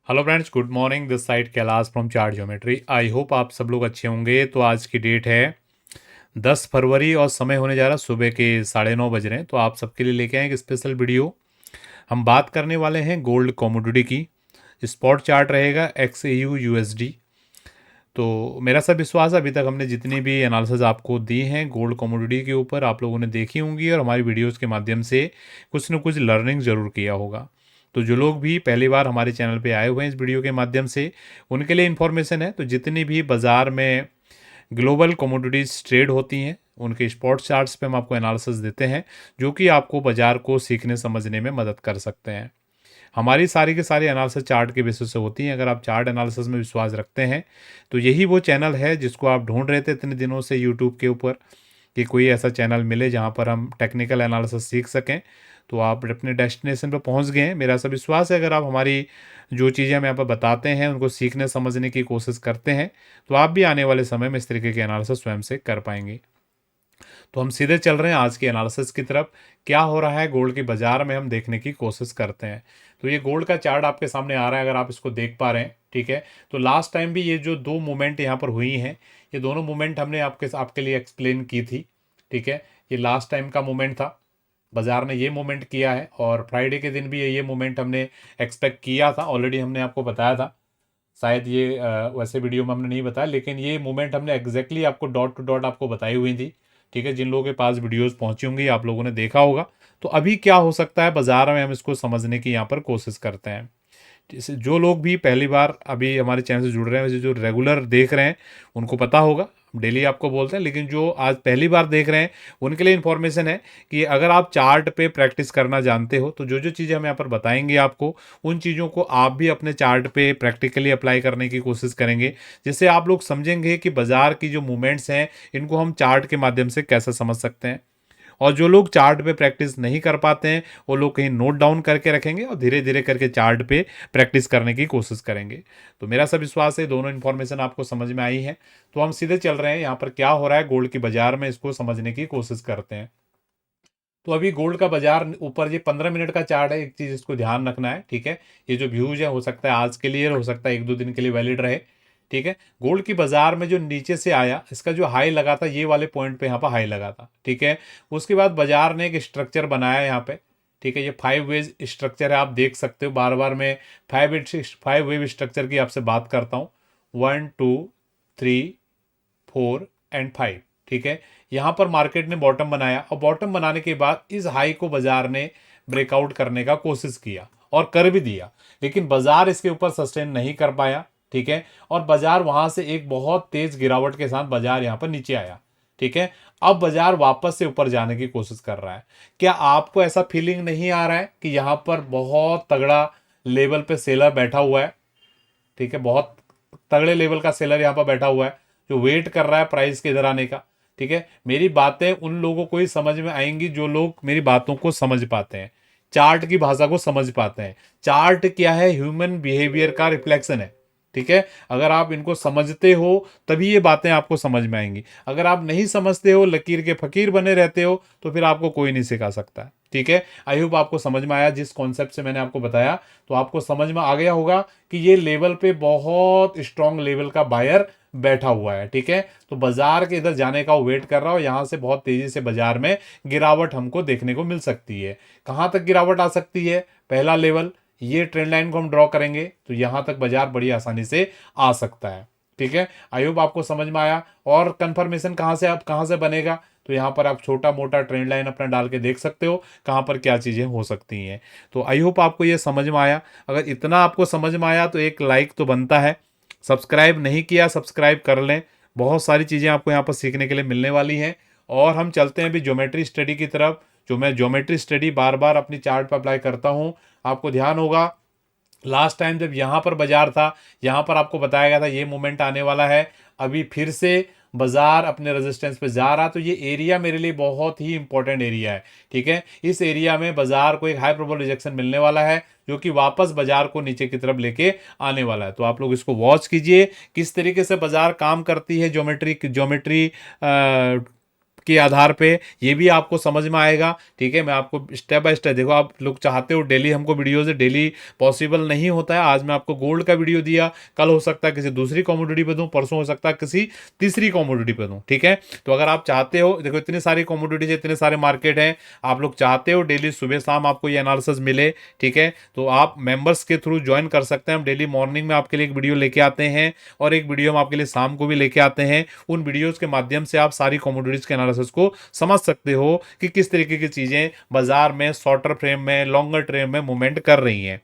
Hello friends, good morning. This side Kailash from chart geometry. I hope आप सब लोग अच्छे होंगे। तो आज की डेट है 10 फरवरी और समय होने जा रहा है सुबह के 9:30 बज रहे हैं। तो आप सबके लिए लेके आए एक स्पेशल वीडियो। हम बात करने वाले हैं गोल्ड कमोडिटी की। स्पॉट चार्ट रहेगा XAU USD। तो मेरा सब विश्वास है अभी तक हमने जितनी भी एनालिसिस आपको दी हैं गोल्ड कमोडिटी के ऊपर आप लोगों ने देखी होंगी और हमारी वीडियोस के माध्यम से कुछ न कुछ लर्निंग ज़रूर किया होगा। तो जो लोग भी पहली बार हमारे चैनल पे आए हुए हैं इस वीडियो के माध्यम से उनके लिए इन्फॉर्मेशन है। तो जितनी भी बाज़ार में ग्लोबल कमोडिटीज़ ट्रेड होती हैं उनके स्पॉट चार्ट्स पे हम आपको एनालिसिस देते हैं जो कि आपको बाज़ार को सीखने समझने में मदद कर सकते हैं। हमारी सारी की सारी एनालिसिस चार्ट के बेसिस से होती हैं। अगर आप चार्ट एनालिसिस में विश्वास रखते हैं तो यही वो चैनल है जिसको आप ढूंढ रहे थे इतने दिनों से यूट्यूब के ऊपर कि कोई ऐसा चैनल मिले जहां पर हम टेक्निकल एनालिसिस सीख सकें। तो आप अपने डेस्टिनेशन पर पहुंच गए हैं। मेरा सब विश्वास है अगर आप हमारी जो चीज़ें हम यहाँ पर बताते हैं उनको सीखने समझने की कोशिश करते हैं तो आप भी आने वाले समय में इस तरीके के एनालिसिस स्वयं से कर पाएंगे। तो हम सीधे चल रहे हैं आज की एनालिसिस की तरफ। क्या हो रहा है गोल्ड के बाजार में हम देखने की कोशिश करते हैं। तो ये गोल्ड का चार्ट आपके सामने आ रहा है, अगर आप इसको देख पा रहे हैं, ठीक है। तो लास्ट टाइम भी ये जो दो मूवमेंट यहाँ पर हुई हैं ये दोनों मूवमेंट हमने आपके लिए एक्सप्लेन की थी, ठीक है। ये लास्ट टाइम का मूवमेंट था, बाजार ने ये मूवमेंट किया है और फ्राइडे के दिन भी ये मूवमेंट हमने एक्सपेक्ट किया था। ऑलरेडी हमने आपको बताया था, शायद ये वैसे वीडियो में हमने नहीं बताया लेकिन ये मूवमेंट हमने एग्जैक्टली आपको डॉट टू डॉट आपको बताई हुई थी, ठीक है। जिन लोगों के पास वीडियोस पहुंची होंगी आप लोगों ने देखा होगा। तो अभी क्या हो सकता है बाजार में हम इसको समझने की यहाँ पर कोशिश करते हैं। जैसे जो लोग भी पहली बार अभी हमारे चैनल से जुड़ रहे हैं, वैसे जो रेगुलर देख रहे हैं उनको पता होगा, डेली आपको बोलते हैं, लेकिन जो आज पहली बार देख रहे हैं उनके लिए इन्फॉर्मेशन है कि अगर आप चार्ट पे प्रैक्टिस करना जानते हो तो जो जो चीज़ें हम यहाँ पर बताएंगे आपको उन चीज़ों को आप भी अपने चार्ट पे प्रैक्टिकली अप्लाई करने की कोशिश करेंगे, जिससे आप लोग समझेंगे कि बाजार की जो मूवमेंट्स हैं इनको हम चार्ट के माध्यम से कैसे समझ सकते हैं। और जो लोग चार्ट पे प्रैक्टिस नहीं कर पाते हैं वो लोग कहीं नोट डाउन करके रखेंगे और धीरे धीरे करके चार्ट पे प्रैक्टिस करने की कोशिश करेंगे। तो मेरा सब विश्वास है दोनों इन्फॉर्मेशन आपको समझ में आई है। तो हम सीधे चल रहे हैं यहाँ पर क्या हो रहा है गोल्ड की बाजार में, इसको समझने की कोशिश करते हैं। तो अभी गोल्ड का बाजार ऊपर ये 15 मिनट का चार्ट है, एक चीज इसको ध्यान रखना है, ठीक है। ये जो व्यूज है हो सकता है आज के लिए, हो सकता है एक दो दिन के लिए वैलिड रहे, ठीक है। गोल्ड की बाजार में जो नीचे से आया इसका जो हाई लगा था ये वाले पॉइंट पे यहाँ पर हाई लगा था, ठीक है। उसके बाद बाजार ने एक स्ट्रक्चर बनाया यहाँ पे, ठीक है। ये 5 वेज स्ट्रक्चर है, आप देख सकते हो। बार बार मैं 5 वेव स्ट्रक्चर की आपसे बात करता हूँ, 1 2 3 4 एंड 5, ठीक है। यहां पर मार्केट ने बॉटम बनाया और बॉटम बनाने के बाद इस हाई को बाजार ने ब्रेकआउट करने का कोशिश किया और कर भी दिया, लेकिन बाजार इसके ऊपर सस्टेन नहीं कर पाया, ठीक है। और बाजार वहां से एक बहुत तेज गिरावट के साथ बाजार यहां पर नीचे आया, ठीक है। अब बाजार वापस से ऊपर जाने की कोशिश कर रहा है। क्या आपको ऐसा फीलिंग नहीं आ रहा है कि यहां पर बहुत तगड़ा लेवल पे सेलर बैठा हुआ है, ठीक है। बहुत तगड़े लेवल का सेलर यहाँ पर बैठा हुआ है जो वेट कर रहा है प्राइस के इधर आने का, ठीक है। मेरी बातें उन लोगों को ही समझ में आएंगी जो लोग मेरी बातों को समझ पाते हैं, चार्ट की भाषा को समझ पाते हैं। चार्ट क्या है, ह्यूमन बिहेवियर का रिफ्लेक्शन है, ठीक है। अगर आप इनको समझते हो तभी ये बातें आपको समझ में आएंगी। अगर आप नहीं समझते हो, लकीर के फकीर बने रहते हो, तो फिर आपको कोई नहीं सिखा सकता, ठीक है। आई होप आपको समझ में आया जिस कॉन्सेप्ट से मैंने आपको बताया। तो आपको समझ में आ गया होगा कि ये लेवल पे बहुत स्ट्रांग लेवल का बायर बैठा हुआ है, ठीक है। तो बाजार के इधर जाने का वो वेट कर रहा हो, यहां से बहुत तेजी से बाजार में गिरावट हमको देखने को मिल सकती है। कहां तक गिरावट आ सकती है, पहला लेवल ये ट्रेंड लाइन को हम ड्रॉ करेंगे तो यहां तक बाजार बड़ी आसानी से आ सकता है, ठीक है। आई होप आपको समझ में आया। और कंफर्मेशन कहां से बनेगा, तो यहां पर आप छोटा मोटा ट्रेंड लाइन अपना डाल के देख सकते हो कहां पर क्या चीजें हो सकती हैं। तो आई होप आपको ये समझ में आया। अगर इतना आपको समझ में आया तो एक लाइक तो बनता है। सब्सक्राइब नहीं किया, सब्सक्राइब कर लें। बहुत सारी चीज़ें आपको यहाँ पर सीखने के लिए मिलने वाली हैं। और हम चलते हैं अभी ज्योमेट्री स्टडी की तरफ। जो मैं ज्योमेट्री स्टडी बार बार अपनी चार्ट पर अप्लाई करता हूँ, आपको ध्यान होगा लास्ट टाइम जब यहाँ पर बाजार था, यहाँ पर आपको बताया गया था ये मूवमेंट आने वाला है। अभी फिर से बाजार अपने रेजिस्टेंस पे जा रहा, तो ये एरिया मेरे लिए बहुत ही इंपॉर्टेंट एरिया है, ठीक है। इस एरिया में बाजार को एक हाई प्रोबेबल रिजेक्शन मिलने वाला है जो कि वापस बाजार को नीचे की तरफ लेके आने वाला है। तो आप लोग इसको वॉच कीजिए किस तरीके से बाजार काम करती है ज्योमेट्री ज्योमेट्री के आधार पे ये भी आपको समझ में आएगा। ठीक है, मैं आपको स्टेप बाय स्टेप, देखो आप लोग चाहते हो डेली हमको वीडियोज, डेली पॉसिबल नहीं होता है। आज मैं आपको गोल्ड का वीडियो दिया, कल हो सकता है किसी दूसरी कमोडिटी पे दूं, परसों हो सकता है किसी तीसरी कमोडिटी पे दूं। ठीक है, तो अगर आप चाहते हो, देखो इतनी सारी कमोडिटीज, इतने सारे मार्केट हैं, आप लोग चाहते हो डेली सुबह शाम आपको ये एनालिसिस मिले, ठीक है, तो आप मेंबर्स के थ्रू ज्वाइन कर सकते हैं। हम डेली मॉर्निंग में आपके लिए एक वीडियो लेके आते हैं और एक वीडियो हम आपके लिए शाम को भी लेके आते हैं। उन वीडियोस के माध्यम से आप सारी कमोडिटीज के एनालिसिस को समझ सकते हो कि किस तरीके की चीजें बाजार में शॉर्टर फ्रेम में, लॉन्गर फ्रेम में मूवमेंट कर रही हैं।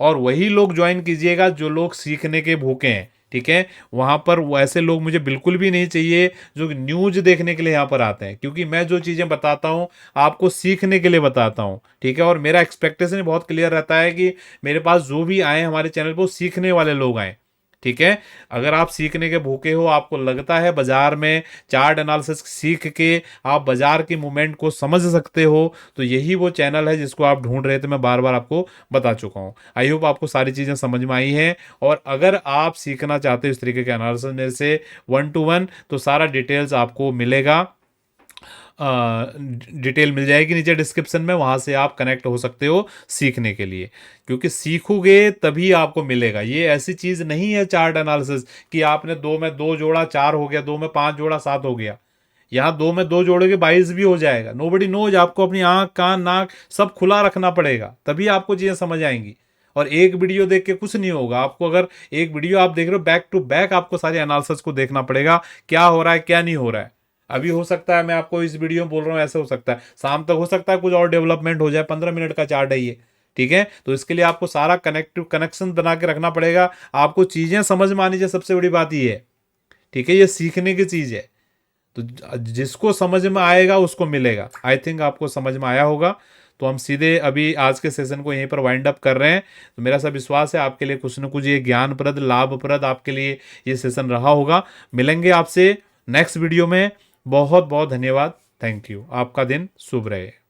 और वही लोग ज्वाइन कीजिएगा जो लोग सीखने के भूखे हैं। ठीक है, वहां पर वैसे लोग मुझे बिल्कुल भी नहीं चाहिए जो न्यूज देखने के लिए यहां पर आते हैं, क्योंकि मैं जो चीजें बताता हूं आपको सीखने के लिए बताता हूं। ठीक है, और मेरा एक्सपेक्टेशन बहुत क्लियर रहता है कि मेरे पास जो भी आए हमारे चैनल पर सीखने वाले लोग आए। ठीक है, अगर आप सीखने के भूखे हो, आपको लगता है बाजार में चार्ट एनालिसिस सीख के आप बाजार की मूवमेंट को समझ सकते हो, तो यही वो चैनल है जिसको आप ढूंढ रहे थे। मैं बार बार आपको बता चुका हूं। आई होप आपको सारी चीजें समझ में आई हैं। और अगर आप सीखना चाहते हो इस तरीके के एनालिसिस मेरे से 1-to-1, तो सारा डिटेल्स आपको मिलेगा, डिटेल मिल जाएगी नीचे डिस्क्रिप्शन में, वहां से आप कनेक्ट हो सकते हो सीखने के लिए। क्योंकि सीखोगे तभी आपको मिलेगा। ये ऐसी चीज नहीं है चार्ट एनालिसिस कि आपने 2 में 2 जोड़ा 4 हो गया, 2 में 5 जोड़ा 7 हो गया। यहाँ 2 में 2 जोड़ोगे 22 भी हो जाएगा। Nobody knows. आपको अपनी आंख कान नाक सब खुला रखना पड़ेगा, तभी आपको चीजें समझ आएंगी। और एक वीडियो देख के कुछ नहीं होगा। आपको अगर एक वीडियो आप देख रहे हो, बैक टू बैक आपको सारे एनालिसिस को देखना पड़ेगा, क्या हो रहा है क्या नहीं हो रहा है। अभी हो सकता है मैं आपको इस वीडियो में बोल रहा हूँ, ऐसे हो सकता है शाम तक हो सकता है कुछ और डेवलपमेंट हो जाए। 15 मिनट का चार्ट है ये। ठीक है, तो इसके लिए आपको सारा कनेक्शन बना के रखना पड़ेगा। आपको चीजें समझ में आनी चाहिए, सबसे बड़ी बात ये है। ठीक है, ये सीखने की चीज है, तो जिसको समझ में आएगा उसको मिलेगा। आई थिंक आपको समझ में आया होगा। तो हम सीधे अभी आज के सेशन को यहीं पर वाइंड अप कर रहे हैं। तो मेरा सा विश्वास है आपके लिए कुछ न कुछ ये ज्ञानप्रद, लाभप्रद आपके लिए ये सेशन रहा होगा। मिलेंगे आपसे नेक्स्ट वीडियो में। बहुत बहुत धन्यवाद। Thank you. आपका दिन शुभ रहे।